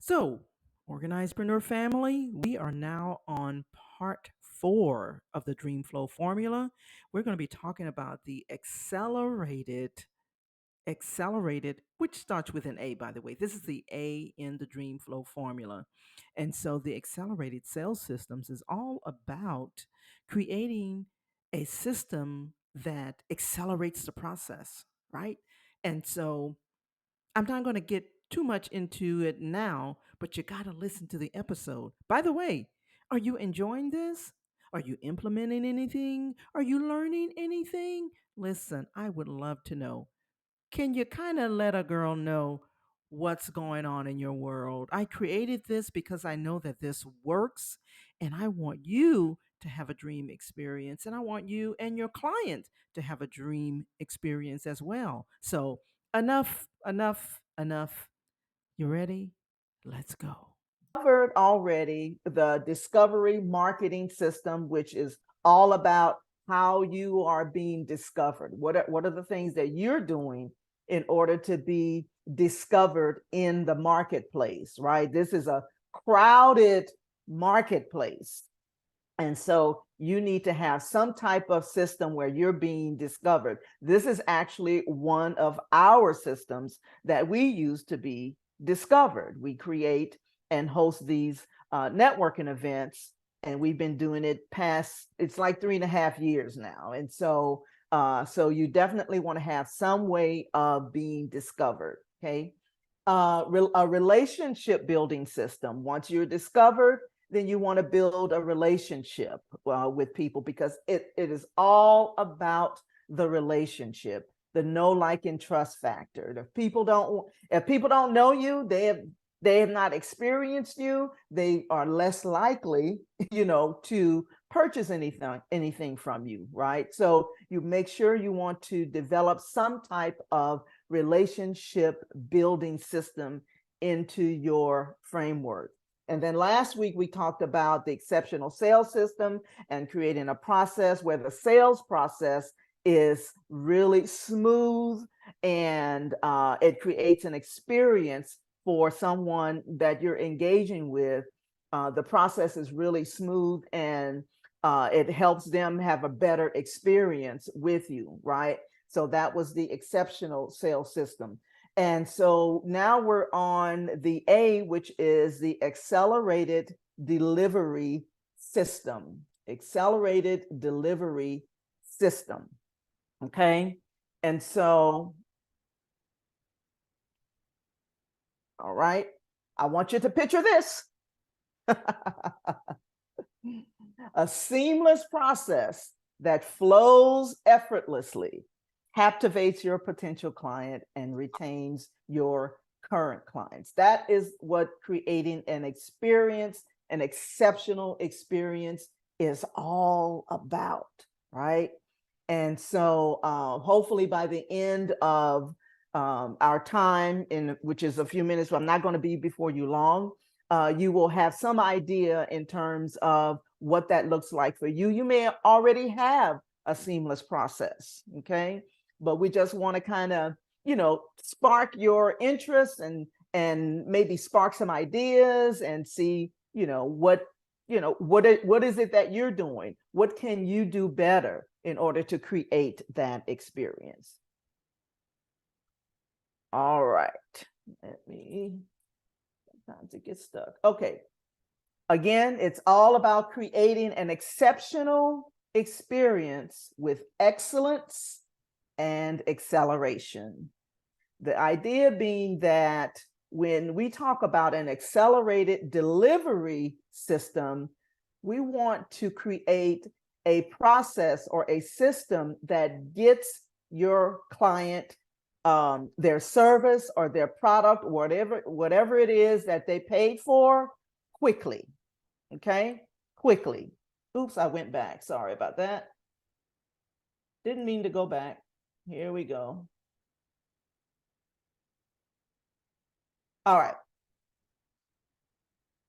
So, Organizedpreneur family, we are now on part 4 of the Dream Flow formula. We're going to be talking about the accelerated, which starts with an A, by the way. This is the A in the Dream Flow formula. And so the accelerated sales systems is all about creating a system that accelerates the process, right? And so I'm not going to get too much into it now, but you got to listen to the episode. By the way, are you enjoying this? Are you implementing anything? Are you learning anything? Listen, I would love to know. Can you kind of let a girl know what's going on in your world? I created this because I know that this works, and I want you to have a dream experience, and I want you and your client to have a dream experience as well. So, enough. You ready? Let's go. Covered already the discovery marketing system, which is all about how you are being discovered. What are the things that you're doing in order to be discovered in the marketplace, right? This is a crowded marketplace. And so you need to have some type of system where you're being discovered. This is actually one of our systems that we use to be discovered. We create and host these networking events, and we've been doing it past, it's like 3.5 years now. And so you definitely want to have some way of being discovered. Okay. A relationship building system. Once you're discovered, then you want to build a relationship with people, because it is all about the relationship, the know, like, and trust factor. If people don't know you, they have not experienced you, they are less likely, to purchase anything from you, right? So you make sure you want to develop some type of relationship building system into your framework. And then last week, we talked about the exceptional sales system and creating a process where the sales process is really smooth, and it creates an experience for someone that you're engaging with. The process is really smooth, and it helps them have a better experience with you, right? So that was the exceptional sales system. And so now we're on the A, which is the accelerated delivery system. Accelerated delivery system. Okay. And so, all right, I want you to picture this. A seamless process that flows effortlessly, captivates your potential client, and retains your current clients. That is what creating an experience, an exceptional experience, is all about, right? And so hopefully by the end of our time, which is a few minutes, but I'm not going to be before you long, you will have some idea in terms of what that looks like for you. You may already have a seamless process, okay? But we just want to kind of, spark your interest, and maybe spark some ideas, and see, what is it that you're doing? What can you do better in order to create that experience? All right. Sometimes it gets stuck. Okay. Again, it's all about creating an exceptional experience with excellence and acceleration. The idea being that when we talk about an accelerated delivery system, we want to create a process or a system that gets your client their service or their product, whatever it is that they paid for, quickly. Okay, quickly. Oops, I went back. Sorry about that. Didn't mean to go back. Here we go. All right.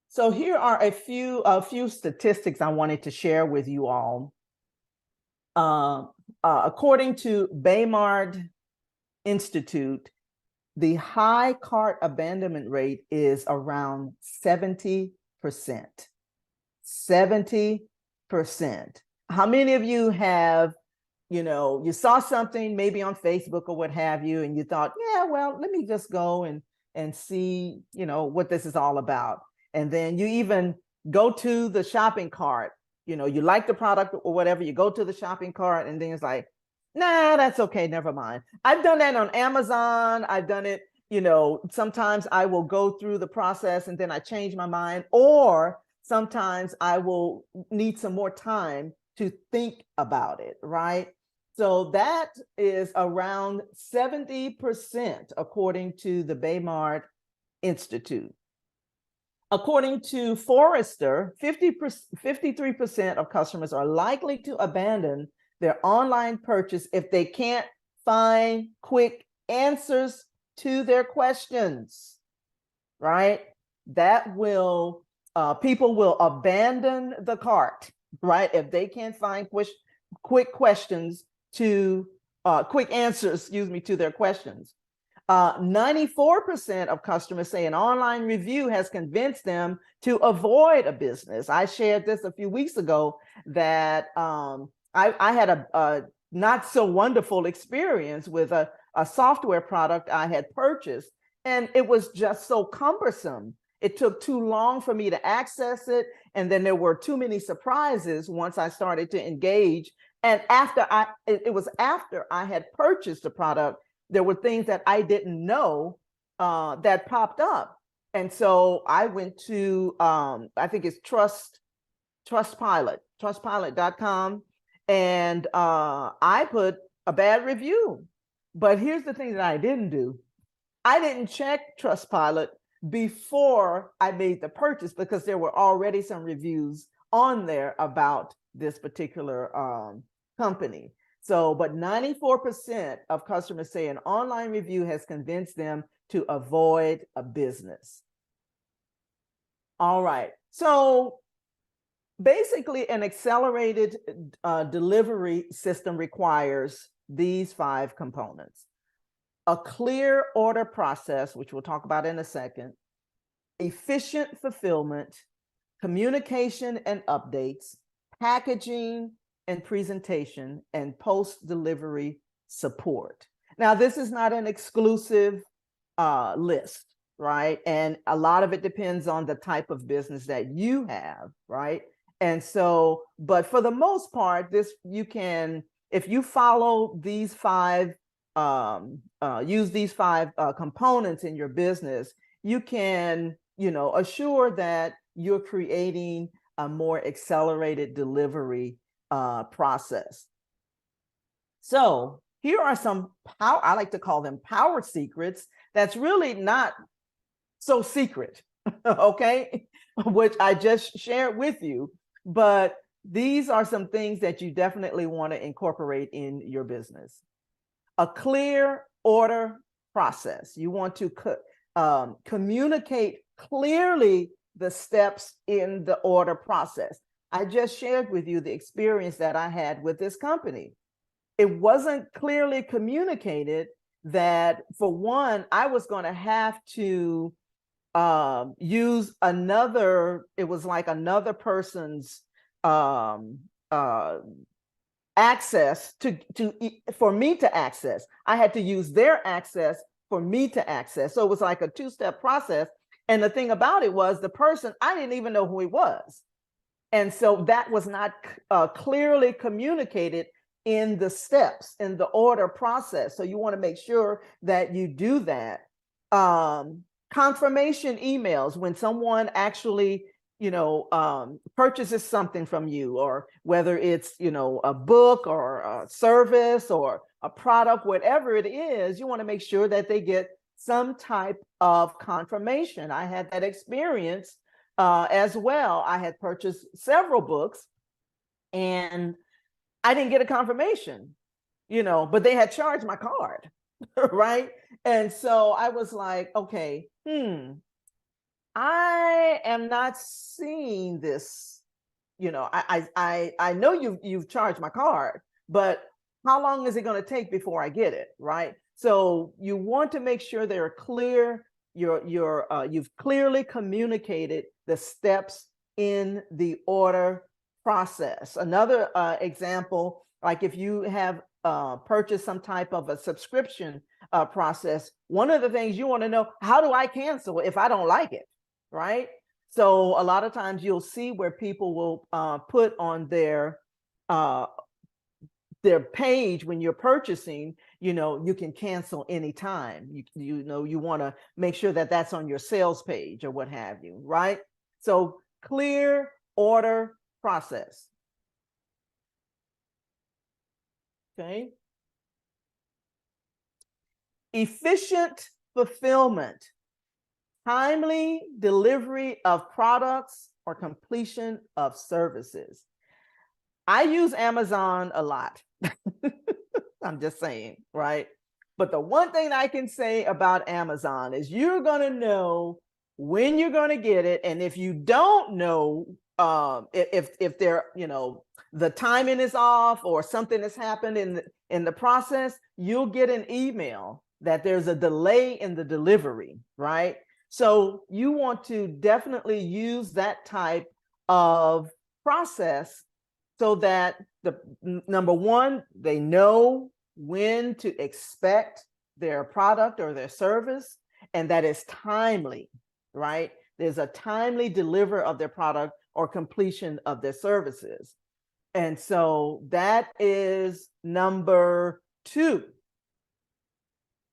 So here are a few statistics I wanted to share with you all. According to Baymard Institute, the high cart abandonment rate is around 70%. 70%. How many of you have, you saw something maybe on Facebook or what have you, and you thought, yeah, well, let me just go and see, what this is all about. And then you even go to the shopping cart, you like the product or whatever, you go to the shopping cart and then it's like, nah, that's okay, never mind. I've done that on Amazon. I've done it, sometimes I will go through the process and then I change my mind, or sometimes I will need some more time to think about it, right? So that is around 70%, according to the Baymard Institute. According to Forrester, 53% of customers are likely to abandon their online purchase if they can't find quick answers to their questions, right? That will, people will abandon the cart, right? If they can't find quick questions to, quick answers, to their questions. 94% of customers say an online review has convinced them to avoid a business. I shared this a few weeks ago that I had a not so wonderful experience with a software product I had purchased, and it was just so cumbersome. It took too long for me to access it, and then there were too many surprises once I started to engage. And it was after I had purchased the product, there were things that I didn't know that popped up. And so I went to, I think it's trustpilot.com. And I put a bad review. But here's the thing that I didn't do. I didn't check Trustpilot before I made the purchase, because there were already some reviews on there about this particular company. So, but 94% of customers say an online review has convinced them to avoid a business. All right. So basically, an accelerated delivery system requires these 5 components: a clear order process, which we'll talk about in a second, efficient fulfillment, communication and updates, packaging and presentation, and post-delivery support. Now, this is not an exclusive list, right? And a lot of it depends on the type of business that you have, right? And so, but for the most part, you can, if you follow these 5, use these 5 components in your business, you can, assure that you're creating a more accelerated delivery process. So here are some I like to call them power secrets that's really not so secret, okay, which I just shared with you. But these are some things that you definitely want to incorporate in your business. A clear order process. You want to communicate clearly the steps in the order process. I just shared with you the experience that I had with this company. It wasn't clearly communicated that, for one, I was going to have to use it was like another person's access for me to access. I had to use their access for me to access. So it was like a 2-step process. And the thing about it was, the person, I didn't even know who he was. And so that was not clearly communicated in the steps, in the order process. So you want to make sure that you do that. Confirmation emails, when someone actually, purchases something from you, or whether it's, a book or a service or a product, whatever it is, you want to make sure that they get some type of confirmation. I had that experience as well. I had purchased several books and I didn't get a confirmation, but they had charged my card, right? And so I was like, okay, I am not seeing this. I know you've charged my card, but how long is it going to take before I get it, right? So you want to make sure they're clear. You've clearly communicated the steps in the order process. Another example, like if you have purchased some type of a subscription process, one of the things you want to know, how do I cancel if I don't like it, right? So a lot of times you'll see where people will put on uh, their page when you're purchasing, you can cancel anytime. You want to make sure that that's on your sales page or what have you, right? So clear order process. Okay. Efficient fulfillment, timely delivery of products or completion of services. I use Amazon a lot. I'm just saying, right? But the one thing I can say about Amazon is you're going to know when you're going to get it. And if you don't know, if they're, the timing is off or something has happened in the process, you'll get an email that there's a delay in the delivery, right? So you want to definitely use that type of process so that number one, they know when to expect their product or their service, and that is timely, right? There's a timely deliver of their product or completion of their services. And so that is number two.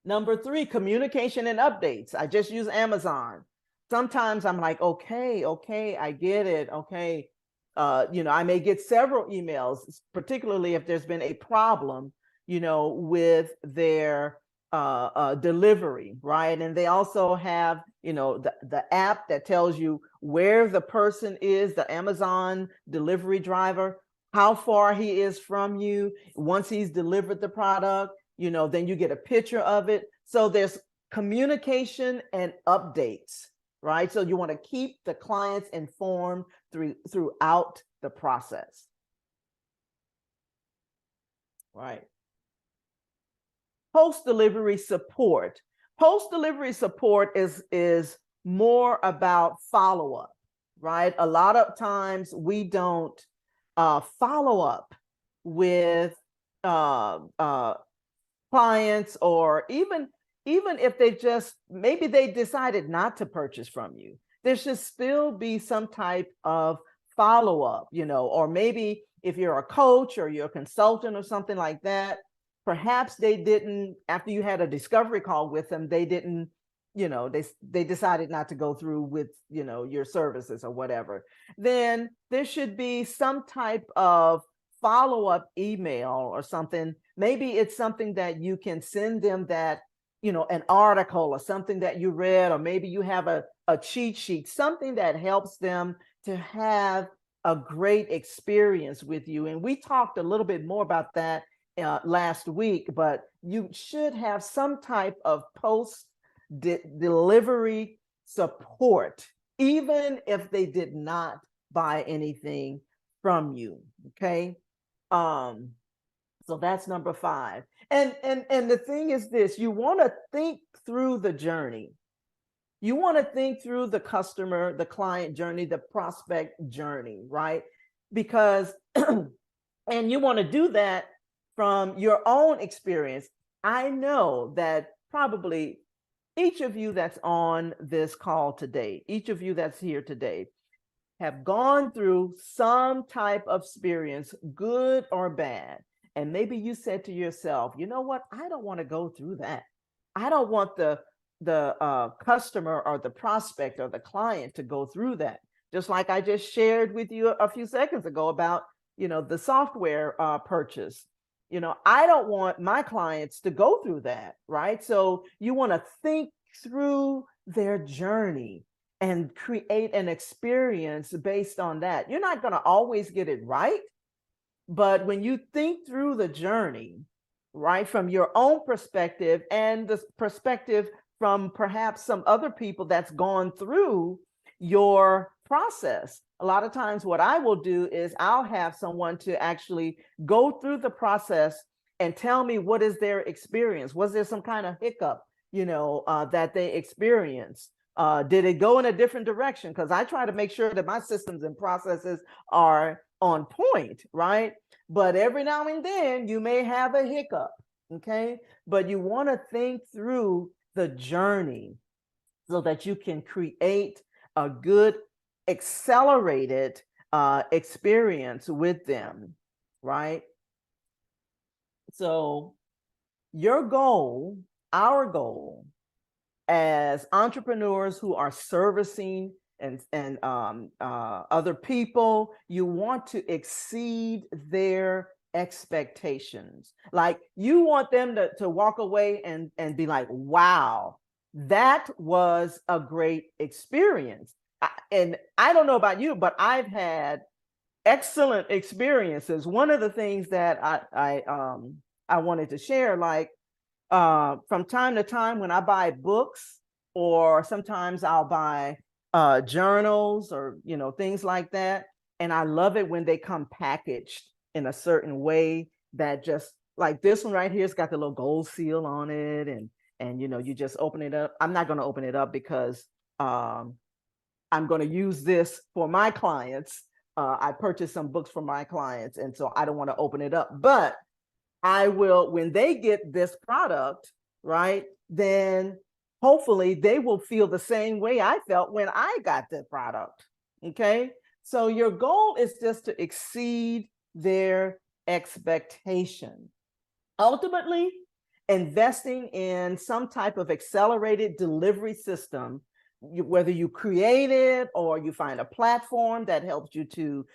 Number three, communication and updates. I just use Amazon. Sometimes I'm like, okay, I get it. Okay. I may get several emails, particularly if there's been a problem, with their delivery, right? And they also have, the app that tells you where the person is, the Amazon delivery driver, how far he is from you. Once he's delivered the product, then you get a picture of it. So there's communication and updates, right? So you want to keep the clients informed throughout the process. Right. Post-delivery support. Post-delivery support is more about follow-up, right? A lot of times we don't follow up with clients, or even if they just maybe they decided not to purchase from you, there should still be some type of follow-up, or maybe if you're a coach or you're a consultant or something like that, perhaps they didn't, after you had a discovery call with them, they didn't, they decided not to go through with, your services or whatever. Then there should be some type of follow-up email or something. Maybe it's something that you can send them, that, an article or something that you read, or maybe you have a cheat sheet, something that helps them to have a great experience with you. And we talked a little bit more about that last week, but you should have some type of post delivery support, even if they did not buy anything from you. Okay. So that's number 5. And the thing is this, you want to think through the journey. You want to think through the customer, the client journey, the prospect journey, right? Because and you want to do that from your own experience. I know that probably each of you that's on this call today, each of you that's here today, have gone through some type of experience, good or bad. And maybe you said to yourself, you know what? I don't want to go through that. I don't want the customer or the prospect or the client to go through that. Just like I just shared with you a few seconds ago about, the software purchase. I don't want my clients to go through that, right? So you want to think through their journey and create an experience based on that. You're not going to always get it right, but when you think through the journey, right, from your own perspective and the perspective from perhaps some other people that's gone through your process. A lot of times what I will do is I'll have someone to actually go through the process and tell me what is their experience. Was there some kind of hiccup, that they experienced? Did it go in a different direction? Because I try to make sure that my systems and processes are on point, right? But every now and then you may have a hiccup, okay? But you want to think through the journey so that you can create a good accelerated experience with them, right? So your goal, our goal as entrepreneurs who are servicing and other people, you want to exceed their expectations. Like you want them to walk away and be like, wow, that was a great experience. And I don't know about you, but I've had excellent experiences. One of the things that I wanted to share, like from time to time when I buy books, or sometimes I'll buy journals or things like that, and I love it when they come packaged in a certain way that just like this one right here, it's got the little gold seal on it, and you just open it up. I'm not going to open it up because I'm going to use this for my clients. I purchased some books for my clients, and so I don't want to open it up. But I will, when they get this product, right, then hopefully they will feel the same way I felt when I got the product. Okay. So your goal is just to exceed their expectation. Ultimately, investing in some type of accelerated delivery system, whether you create it or you find a platform that helps you to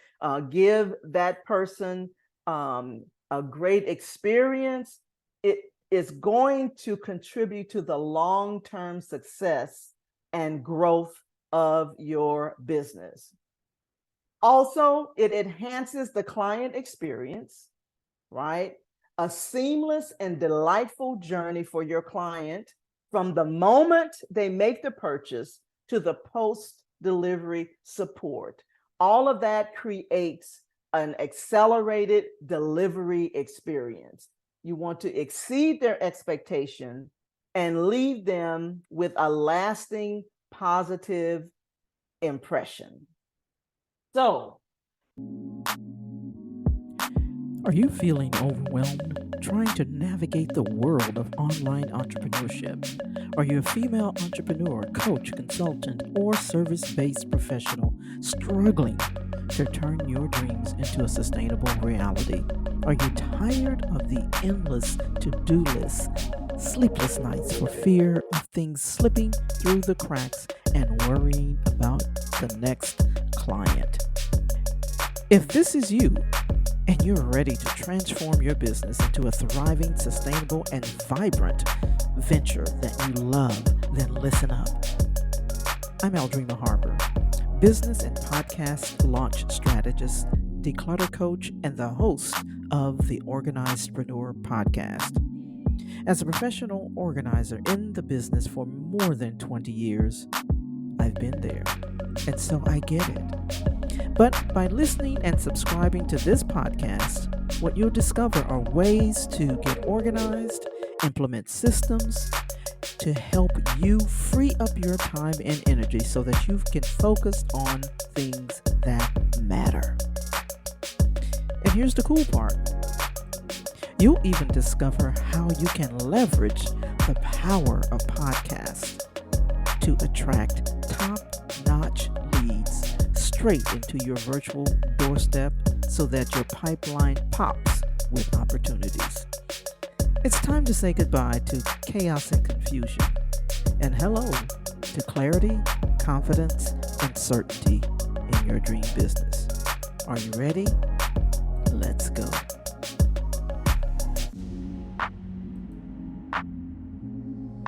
give that person a great experience, it is going to contribute to the long-term success and growth of your business. Also, it enhances the client experience, right? A seamless and delightful journey for your client from the moment they make the purchase to the post-delivery support. All of that creates an accelerated delivery experience. You want to exceed their expectation and leave them with a lasting positive impression. So, are you feeling overwhelmed trying to navigate the world of online entrepreneurship? Are you a female entrepreneur, coach, consultant, or service-based professional struggling to turn your dreams into a sustainable reality? Are you tired of the endless to-do lists, sleepless nights for fear of things slipping through the cracks, and worrying about the next client? If this is you, and you're ready to transform your business into a thriving, sustainable, and vibrant venture that you love, then listen up. I'm Eldrima Harper, business and podcast launch strategist, declutter coach, and the host of the Organizedpreneur podcast. As a professional organizer in the business for more than 20 years, I've been there, and so I get it. But by listening and subscribing to this podcast, what you'll discover are ways to get organized, implement systems to help you free up your time and energy so that you can focus on things that matter. And here's the cool part. You'll even discover how you can leverage the power of podcasts to attract top-notch leads straight into your virtual doorstep so that your pipeline pops with opportunities. It's time to say goodbye to chaos and confusion, and hello to clarity, confidence, and certainty in your dream business. Are you ready?